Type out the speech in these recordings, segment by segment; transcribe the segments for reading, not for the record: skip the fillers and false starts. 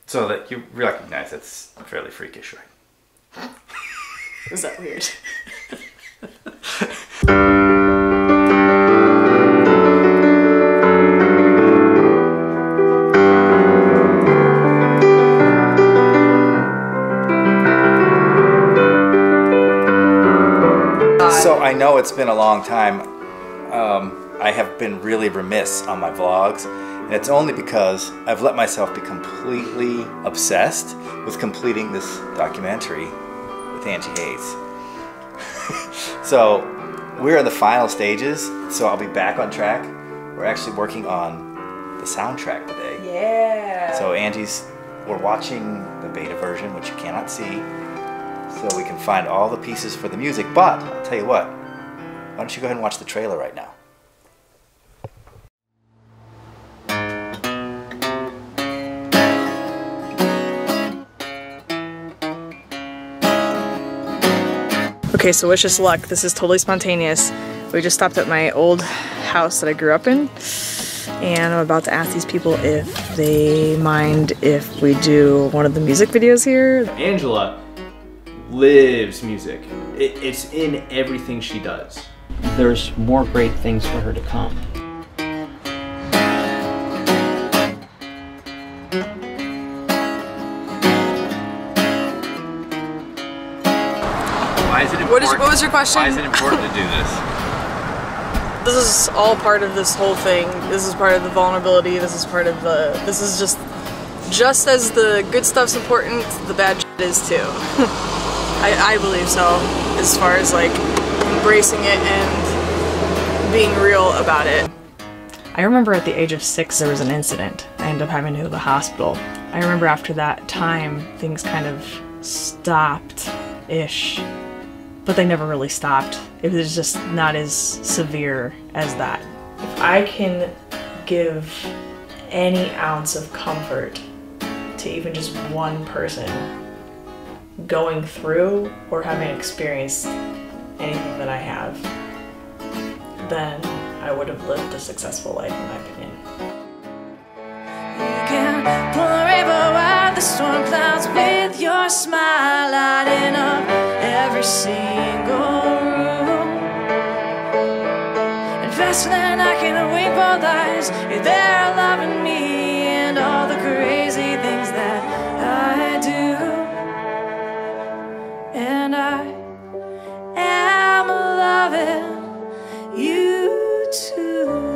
So that you recognize it's fairly freakish, right? Is that weird? So I know it's been a long time. I have been really remiss on my vlogs, and it's only because I've let myself be completely obsessed with completing this documentary with Angie Hayes. So we're in the final stages, so I'll be back on track. We're actually working on the soundtrack today. Yeah. So we're watching the beta version, which you cannot see, so we can find all the pieces for the music. But I'll tell you what, why don't you go ahead and watch the trailer right now? Okay, so wish us luck. This is totally spontaneous. We just stopped at my old house that I grew up in, and I'm about to ask these people if they mind if we do one of the music videos here. Angela lives music. It's in everything she does. There's more great things for her to come. Why is it important? What was your question? Why is it important to do this? This is all part of this whole thing. This is part of the vulnerability. This is part of the. This is just as the good stuff's important, the bad shit is too. I believe so. As far as like embracing it and being real about it. I remember at the age of 6 there was an incident. I ended up having to go to the hospital. I remember after that time things kind of stopped-ish. But they never really stopped. It was just not as severe as that. If I can give any ounce of comfort to even just one person going through or having experienced anything that I have, then I would have lived a successful life, in my opinion. You can pull a rainbow out the storm clouds with your smile, lighting up every single room. And faster than I can wink both eyes, you're there loving me and all the crazy things that I do. And I am loving you too.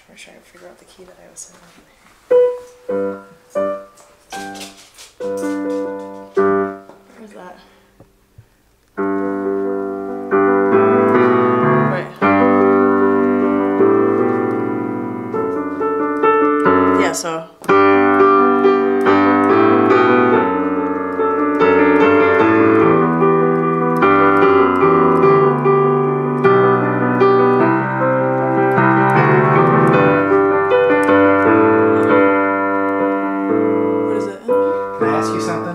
We're trying to figure out the key that I was sitting on. Where's that? Wait. Yeah, so.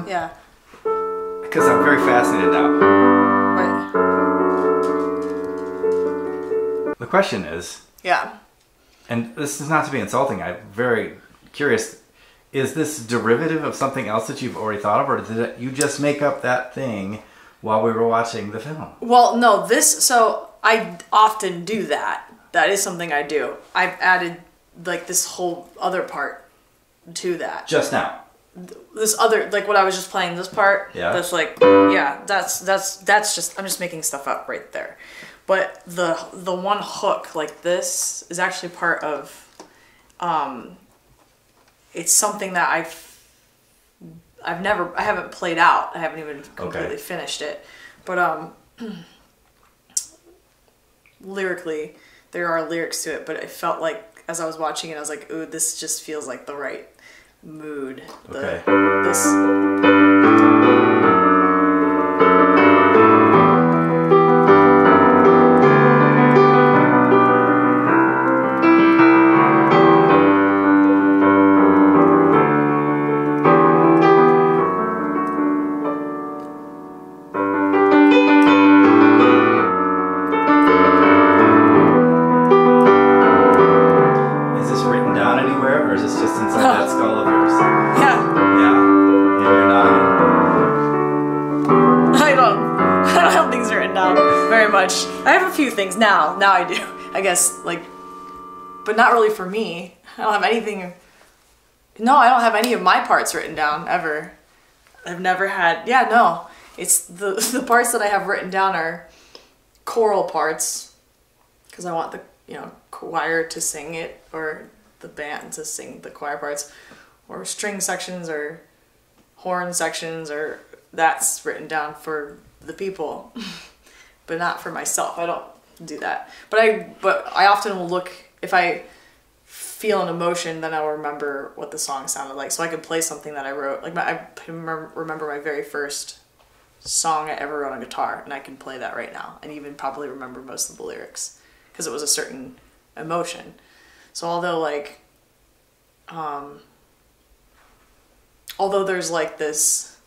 Yeah. Because I'm very fascinated now. Wait. The question is, Yeah. and this is not to be insulting, I'm very curious, is this derivative of something else that you've already thought of, or did you just make up that thing while we were watching the film? Well, no, so I often do that. That is something I do. I've added like this whole other part to that. Just now. This other, like what I was just playing, this part, yeah. That's like, yeah, that's just, I'm just making stuff up right there. But the one hook like this is actually part of, it's something that I haven't played out. I haven't even completely finished it. But lyrically, there are lyrics to it, but it felt like, as I was watching it, I was like, ooh, this just feels like the right mood. Okay. This. things now. Now I do. I guess, like, but not really for me. I don't have anything. No, I don't have any of my parts written down ever. I've never had, yeah, no. It's the parts that I have written down are choral parts, because I want the, you know, choir to sing it, or the band to sing the choir parts, or string sections, or horn sections, or that's written down for the people, but not for myself. I don't do that. But I often will look, if I feel an emotion, then I'll remember what the song sounded like, so I can play something that I wrote. Like I remember my very first song I ever wrote on guitar, and I can play that right now, and even probably remember most of the lyrics, because it was a certain emotion. So although like, although there's like this,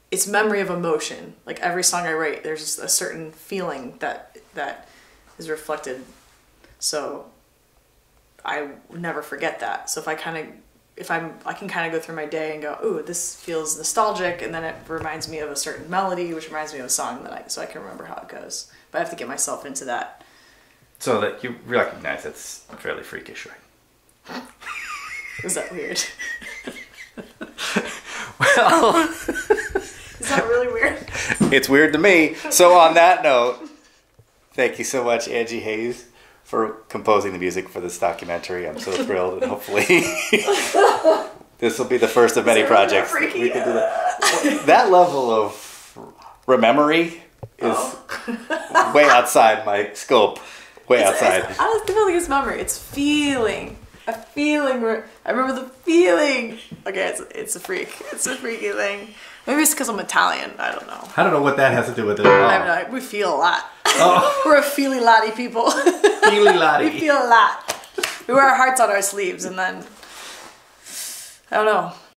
it's memory of emotion. Like every song I write, there's a certain feeling that is reflected. So I would never forget that. So if I can kind of go through my day and go, ooh, this feels nostalgic, and then it reminds me of a certain melody, which reminds me of a song so I can remember how it goes. But I have to get myself into that. So that you recognize it's fairly freakish, right? Is that weird? Well, is that really weird? It's weird to me. So on that note, thank you so much, Angie Hayes, for composing the music for this documentary. I'm so thrilled, and hopefully this will be the first of many projects. We can do that. That level of rememory is way outside my scope. Way outside. I don't think it's memory. It's feeling. A feeling. I remember the feeling. Okay, it's a freak. It's a freaky thing. Maybe it's because I'm Italian. I don't know. I don't know what that has to do with it at all. I don't know. We feel a lot. Oh. We're a feely-lotty people. Feely-lotty. We feel a lot. We wear our hearts on our sleeves, and then I don't know.